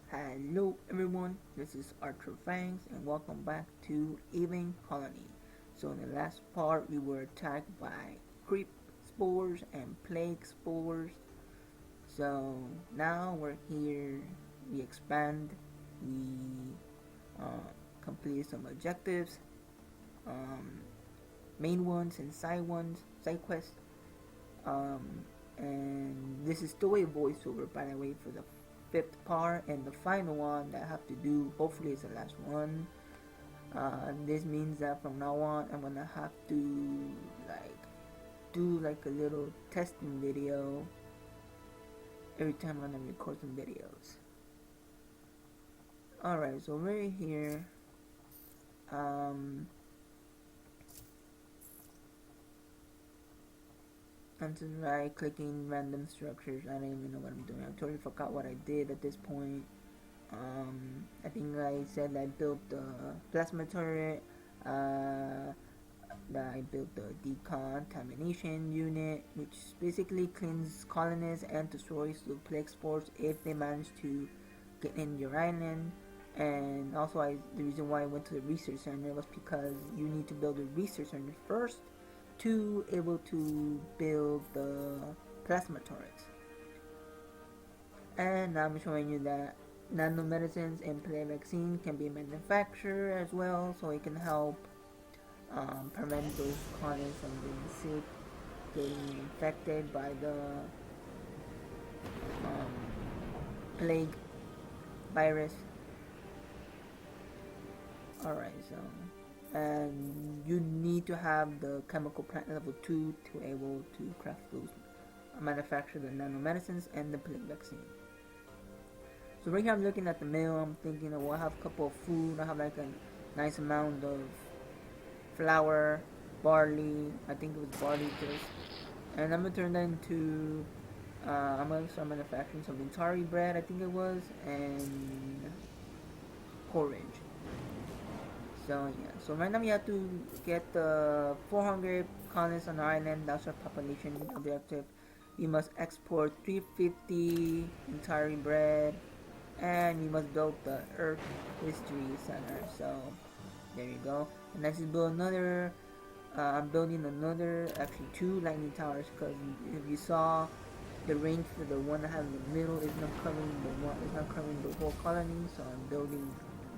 Hello everyone, this is Archer Fangs and welcome back to Aven Colony. So in the last part we were attacked by creep spores and plague spores. So now we're here, we expand, we complete some objectives, um, main ones and side quests. Um, and this is still a voiceover, by the way, for the fifth part and the final one that I have to do. Hopefully, it's the last one. This means that from now on, I'm gonna have to like do like a little testing video every time I'm gonna record some videos. Alright, so we're here. I'm just right clicking random structures. I don't even know what I'm doing. I totally forgot what I did at this point. I think I said I built the plasma turret, that I built the decontamination unit, which basically cleans colonists and destroys the plague spores if they manage to get in your island. And also, the reason why I went to the research center was because you need to build a research center first to able to build the plasma turrets. And now I'm showing you that nanomedicines and plague vaccine can be manufactured as well, so it can help prevent those colonists from being sick, getting infected by the plague virus. Alright, so and you need to have the chemical plant level 2 to able to craft those, manufacture the nanomedicines and the plague vaccine. So right here I'm looking at the mill. I'm thinking, oh, I have a couple of food. I have like a nice amount of flour, barley. I think it was barley just, and I'm gonna turn that into. I'm gonna start manufacturing some Ventari bread. I think it was, and porridge. So yeah. So right now we have to get the 400 colonists on the island. That's our population objective. We must export 350 Ventari bread, and we must build the Earth History Center. So there you go. And let's just build another. I'm building another, actually two lightning towers, because if you saw, the range for the one I have in the middle is not covering the whole colony. So I'm building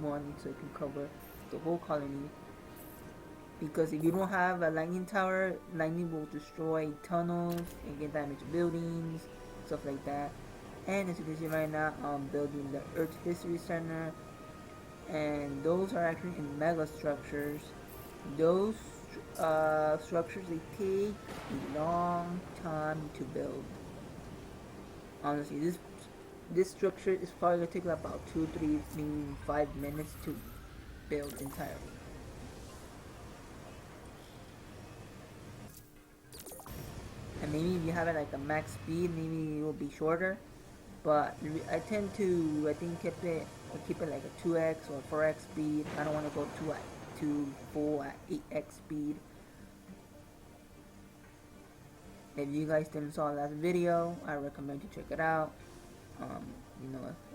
one so it can cover the whole colony. Because if you don't have a lightning tower, lightning will destroy tunnels and get damaged buildings, stuff like that. And as you can see right now, I'm building the Earth History Center, and those are actually in mega structures. Those structures, they take a long time to build. Honestly, this structure is probably gonna take about 2, 3, maybe 5 minutes to build entirely. And maybe if you have it like a max speed, maybe it will be shorter. But I tend to, I think, keep it like a 2x or 4x speed. I don't want to go to full at 8x speed. If you guys didn't saw the last video, I recommend you check it out.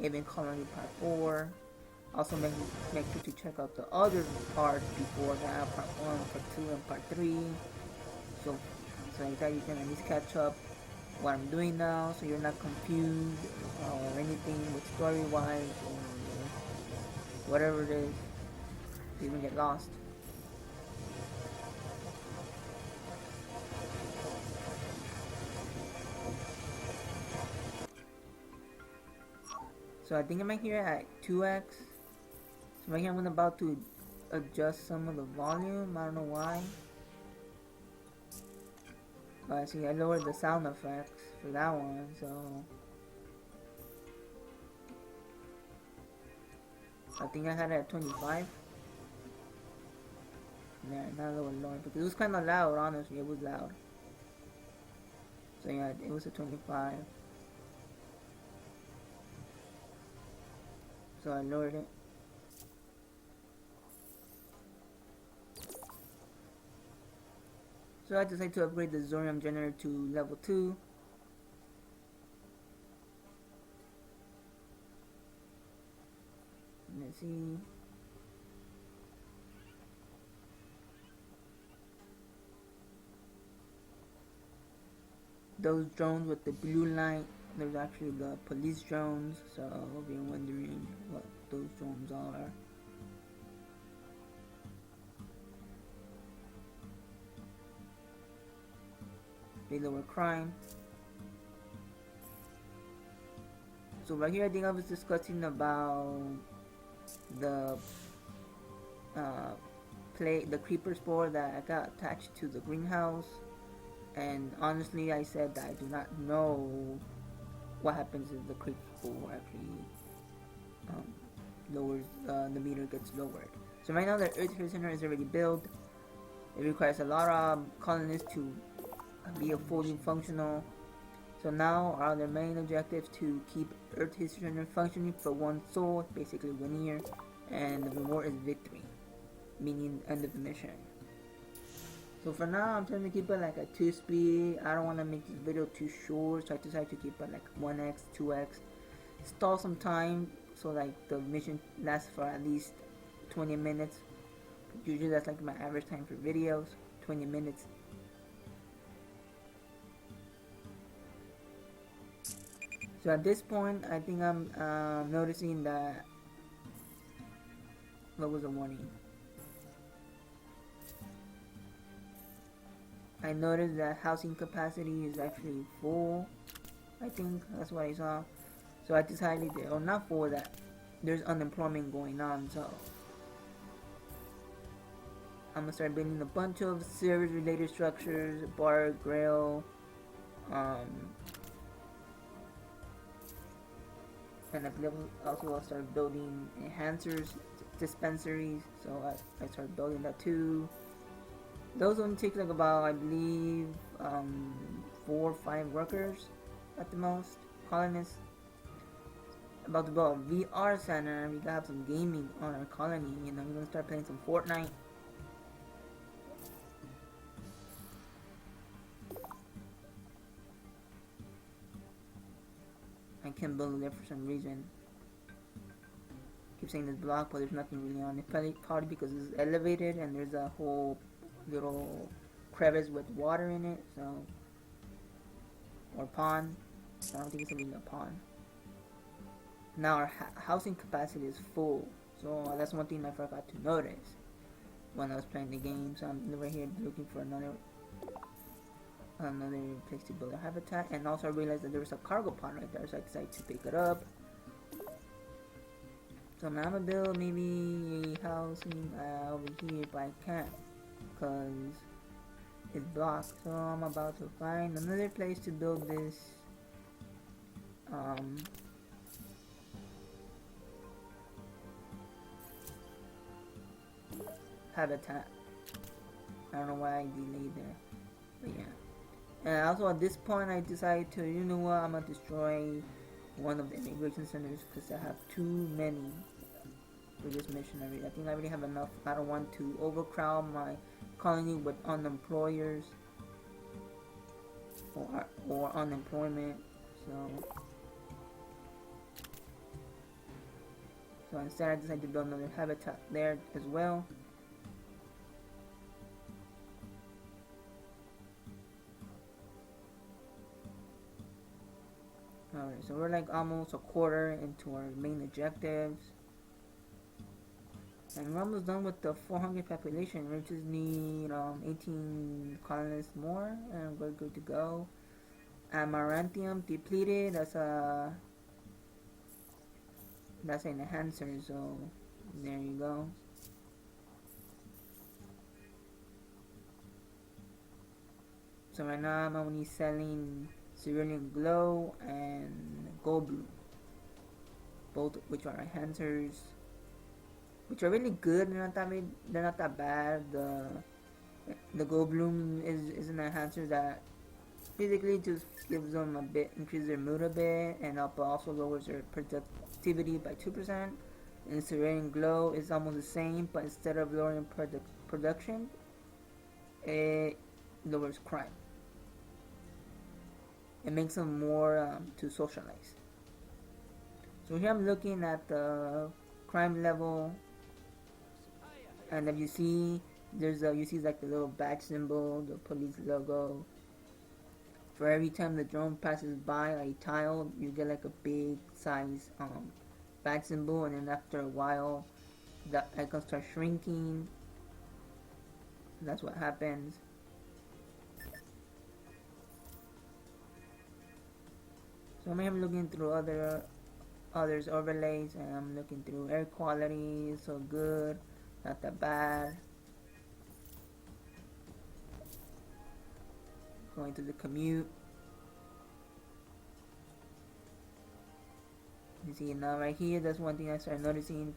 Aven Colony Part 4. Also make sure to check out the other parts before that, Part 1, Part 2, and Part 3. So like that you can at least catch up what I'm doing now, so you're not confused or anything with story wise or whatever it is, so you don't get lost. So I think I'm here at 2x. So right here I'm about to adjust some of the volume. I don't know why. See, I lowered the sound effects for that one, so I think I had it at 25. Yeah, not a little lower because it was kind of loud. Honestly, it was loud. So yeah, it was at 25. So I lowered it. So I decided to upgrade the Zorium generator to level 2. see. Those drones with the blue light, there's actually the police drones, so if you're wondering what those drones are. They lower crime. So right here I think I was discussing about the the creeper spore that I got attached to the greenhouse, and honestly I said that I do not know what happens if the creeper spore actually lowers, the meter gets lowered. So right now the earth center is already built. It requires a lot of colonists to be fully functional. So now our other main objectives to keep Earth History Center functioning for one soul, basically 1 year, and the reward is victory, meaning end of the mission. So for now I'm trying to keep it like a 2-speed. I don't want to make this video too short, so I decided to keep it like 1x, 2x. Stall some time so like the mission lasts for at least 20 minutes. Usually that's like my average time for videos, 20 minutes. So at this point, I think I'm noticing that, what was the warning? I noticed that housing capacity is actually full. I think that's what I saw. So I decided, or not full, that there's unemployment going on. So I'm gonna start building a bunch of service-related structures, bar, grill, and I also will start building enhancers, dispensaries. So I started building that too. Those only take like about, I believe, 4 or 5 workers at the most, colonists. About to build a VR center. We got some gaming on our colony. You know, we're gonna start playing some Fortnite. I can't build it there for some reason. I keep saying this block, but there's nothing really on it. Probably because it's elevated and there's a whole little crevice with water in it, so, or pond. I don't think it's really a pond. Now our housing capacity is full, so that's one thing I forgot to notice when I was playing the game. So I'm over here looking for another place to build a habitat, and also I realized that there was a cargo pod right there, so I decided to pick it up. So now I'm gonna build maybe a housing over here, but I can't because it's blocked. So I'm about to find another place to build this habitat. I don't know why I delayed there, but yeah. And also at this point I decided to, you know what, I'm gonna destroy one of the immigration centers because I have too many for this mission already. I think I already have enough. I don't want to overcrowd my colony with unemployers or unemployment. So instead I decided to build another habitat there as well. Alright, so we're like almost a quarter into our main objectives. And we're almost done with the 400 population. We just need 18 colonists more and we're good to go. Amarantium depleted, that's an enhancer, so there you go. So right now I'm only selling Cerulean Glow and Gold Bloom, both which are enhancers, which are really good. They're not that bad. The Gold Bloom is an enhancer that basically just gives them a bit, increases their mood a bit, and also lowers their productivity by 2%. And Cerulean Glow is almost the same, but instead of lowering production, it lowers crime. It makes them more to socialize. So here I'm looking at the crime level, and if you see you see like the little badge symbol, the police logo. For every time the drone passes by a tile, you get like a big size badge symbol, and then after a while, the icon starts shrinking. That's what happens. So I'm looking through others overlays, and I'm looking through air quality. It's so good, not that bad. Going to the commute. You see now right here, that's one thing I started noticing,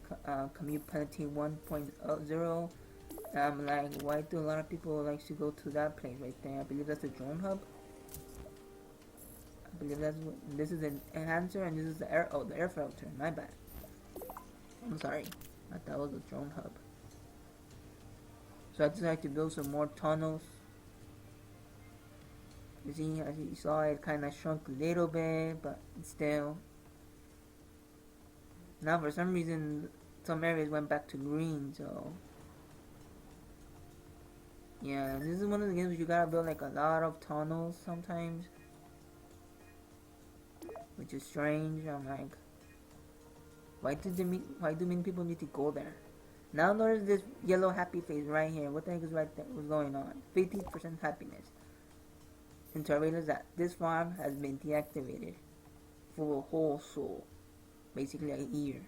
commute penalty 1.0. I'm like, why do a lot of people like to go to that place right there? I believe that's the drone hub. I believe that's what, this is an enhancer, and this is the air filter. My bad. I'm sorry. I thought that was the drone hub. So I decided to build some more tunnels. You see, as you saw, it kind of shrunk a little bit, but still. Now for some reason, some areas went back to green, so yeah, this is one of the games where you gotta build like a lot of tunnels sometimes, which is strange. I'm like, why do many people need to go there? Now notice this yellow happy face right here. What the heck is right there? What's going on? 50% happiness. And I realized that this farm has been deactivated for a whole soul, basically a year.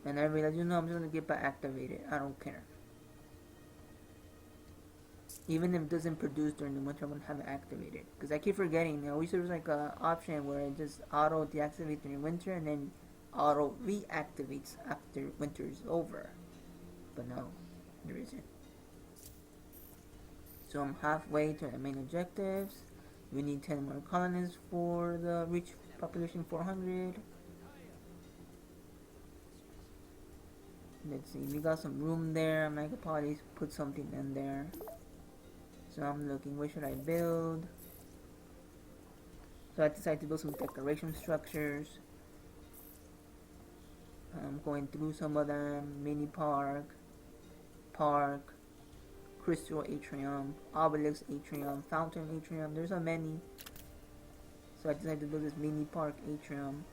And I realized, I'm just gonna get back activated. I don't care. Even if it doesn't produce during the winter, I'm gonna have it activated. Because I keep forgetting, I wish there was like an option where it just auto deactivates during winter and then auto reactivates after winter is over. But no, there isn't. So I'm halfway to the main objectives. We need 10 more colonists for the reach population 400. Let's see, we got some room there. I could probably put something in there. So I'm looking, what should I build? So I decided to build some decoration structures. I'm going through some of them. Mini park, crystal atrium, obelisk atrium, fountain atrium. There's so many. So I decided to build this mini park atrium.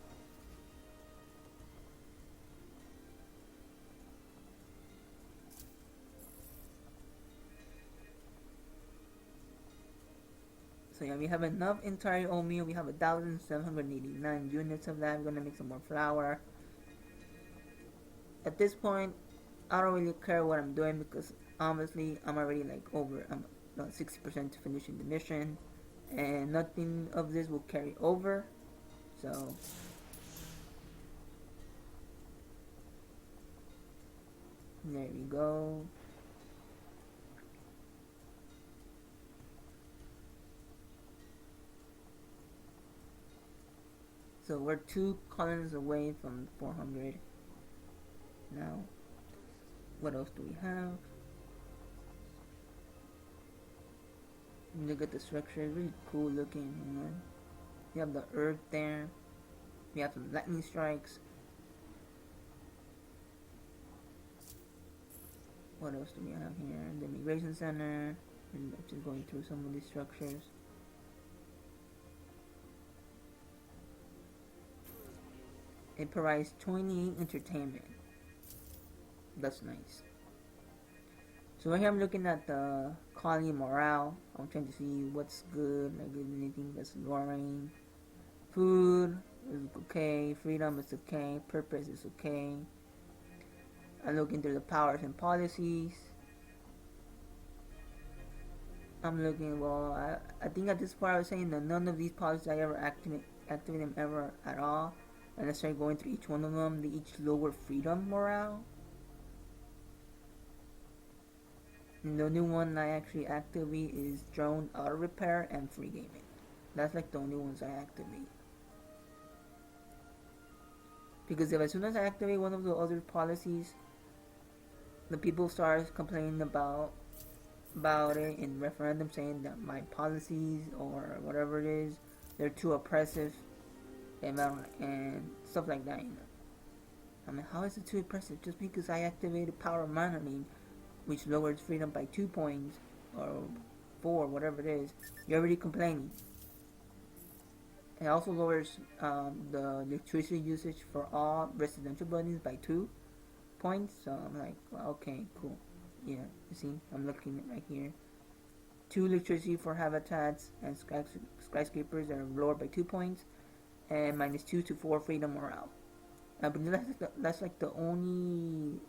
So yeah, we have enough entire oatmeal. We have 1,789 units of that. We're gonna make some more flour. At this point, I don't really care what I'm doing because honestly, I'm already like I'm about 60% to finishing the mission, and nothing of this will carry over. So there we go. So we're 2 colonies away from 400. Now, what else do we have? Look at the structure, it's really cool looking, We have the earth there. We have some lightning strikes. What else do we have here? The immigration center. I'm just going through some of these structures. It provides 28 entertainment. That's nice. So right here I'm looking at the colony morale. I'm trying to see what's good, like anything that's lowering. Food is okay, freedom is okay, purpose is okay. I look into the powers and policies. I'm looking, I think at this part I was saying that none of these policies I ever activate them ever at all. And I start going through each one of them. They each lower freedom morale. And the new one I actually activate is drone auto repair and free gaming. That's like the only ones I activate. Because if as soon as I activate one of the other policies, the people start complaining about it in referendum, saying that my policies or whatever it is, they're too oppressive and stuff like that, I mean, how is it too impressive? Just because I activated power monitoring, which lowers freedom by 2 points, or 4, whatever it is, you're already complaining. It also lowers the electricity usage for all residential buildings by 2 points. So I'm like, well, okay, cool. Yeah, you see, I'm looking at right here. 2 electricity for habitats and skyscrapers are lowered by 2 points, and -2 to 4 freedom morale. I believe that's like the only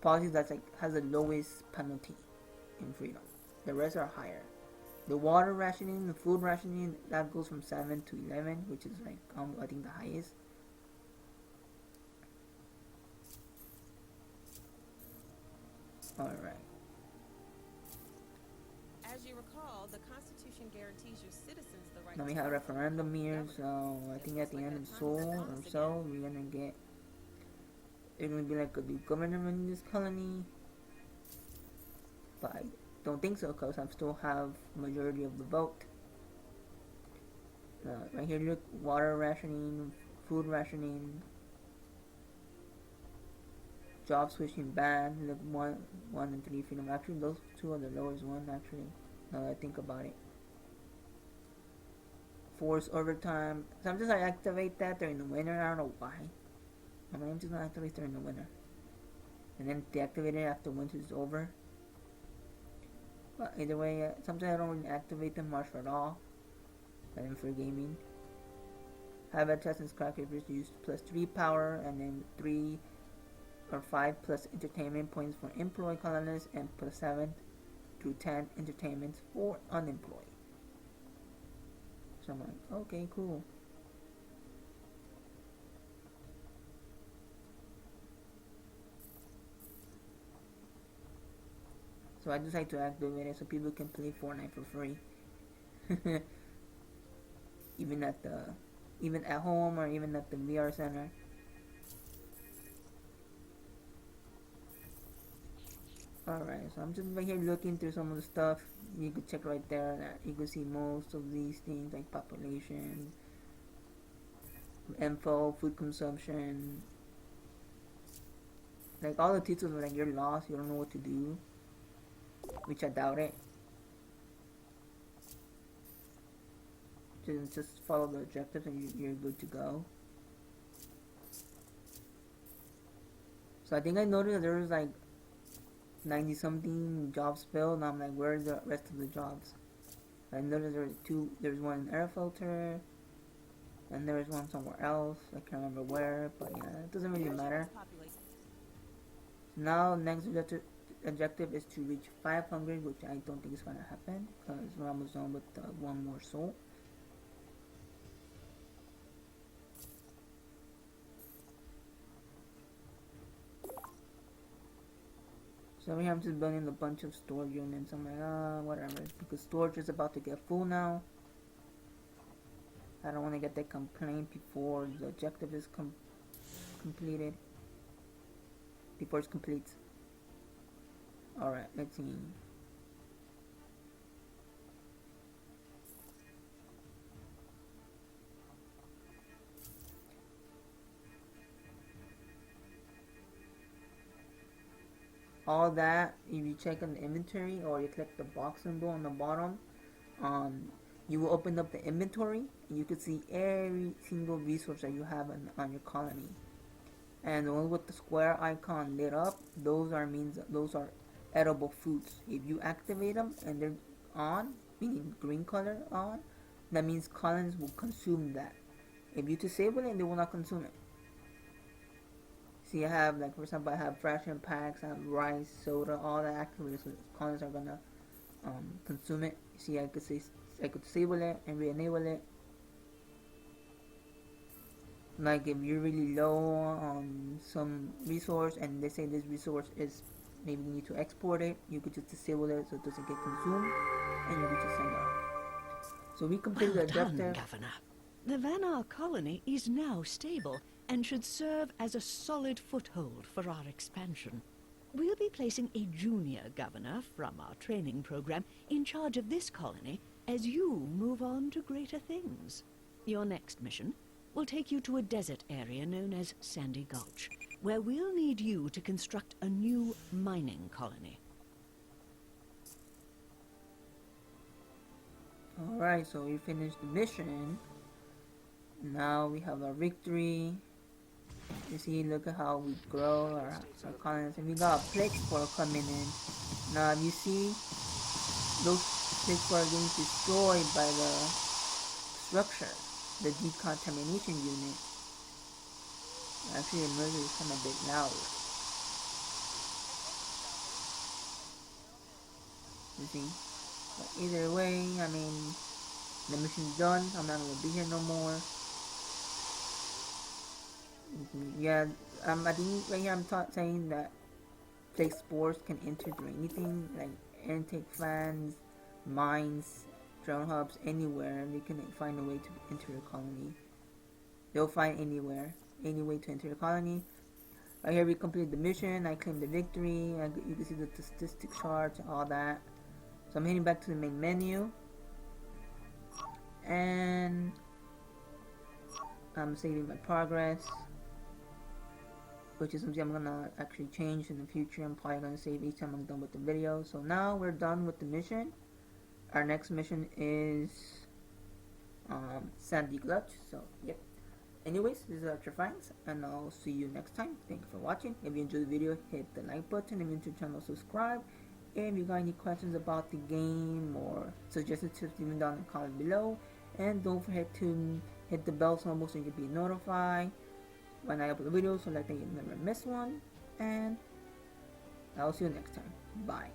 policy that's like has the lowest penalty in freedom. The rest are higher. The water rationing, the food rationing, that goes from 7 to 11, which is like I think the highest. All right. As you recall, the Constitution guarantees your citizens the right Now we to have a vote. referendum here, so I think at the end of Seoul or so, we're gonna get. It's gonna be like a new governor in this colony, but I don't think so because I still have majority of the vote. Right here, look, water rationing, food rationing, job switching ban. Look, 1 and 3 freedom. Actually, those 2 are the lowest one. Actually, now that I think about it. Force overtime. Sometimes I activate that during the winter. I don't know why. I mean, I'm just gonna activate during the winter, and then deactivate it after winter is over. But either way, sometimes I don't really activate them much at all. And then for gaming, habitats and skyscrapers use +3 power, and then 3 or 5 plus entertainment points for employed colonists, and +7 through 10 entertainments for unemployed. So I'm like, okay, cool. So I decided to activate it so people can play Fortnite for free. even at home or even at the VR center. Alright, so I'm just right here looking through some of the stuff. You could check right there that you can see most of these things like population, info, food consumption. Like all the titles are like you're lost, you don't know what to do. Which I doubt it. Just follow the objectives and you're good to go. So I think I noticed that there was like 90 something jobs filled, and I'm like, where's the rest of the jobs? I noticed there's one in air filter, and there was one somewhere else. I can't remember where, but yeah, it doesn't really matter. Now, next objective is to reach 500, which I don't think is gonna happen because we're almost done with one more soul. So here I'm just building a bunch of storage units. I'm like, whatever, because storage is about to get full now. I don't want to get that complaint before the objective is completed. Before it's complete. Alright, let's see. All that, if you check on the inventory or you click the box symbol on the bottom, you will open up the inventory and you can see every single resource that you have on your colony. And the ones with the square icon lit up, those are edible foods. If you activate them and they're on, meaning green color on, that means colonies will consume that. If you disable it, they will not consume it. See, I have, like, for example, I have ration packs, I have rice, soda, all that activated, so colonies are gonna consume it. See, I could disable it and re-enable it. Like, if you're really low on some resource and they say this resource is, maybe you need to export it, you could just disable it so it doesn't get consumed, and you could just send it off. So we completed the objective. Governor. The Van colony is now stable and should serve as a solid foothold for our expansion. We'll be placing a junior governor from our training program in charge of this colony as you move on to greater things. Your next mission, will take you to a desert area known as Sandy Gulch, where we'll need you to construct a new mining colony. Alright, so we finished the mission. Now we have our victory. You see, look at how we grow our colonies. And we got a PS4 coming in. Now you see, those PS4 are getting destroyed by the structure, the decontamination unit. Actually, the noise is kind of a bit loud. You see? But either way, I mean, the mission's done. I'm not gonna be here no more. Yeah, I think right here I'm saying that play sports can enter through anything, like intake fans, mines, drone hubs, anywhere. They can find a way to enter the colony. They'll find any way to enter the colony. Right here we completed the mission. I claimed the victory. You can see the statistic charts, all that. So I'm heading back to the main menu, and I'm saving my progress, which is something I'm gonna actually change in the future. I'm probably gonna save each time I'm done with the video. So now we're done with the mission. Our next mission is Sandy Gulch. So yep. Anyways, this is Fangs, and I'll see you next time. Thank you for watching. If you enjoyed the video, hit the like button. If you're into the channel, subscribe. If you got any questions about the game or suggested tips, leave them down in the comment below. And don't forget to hit the bell symbol so you can be notified when I upload a video, so that you never miss one. And I'll see you next time. Bye.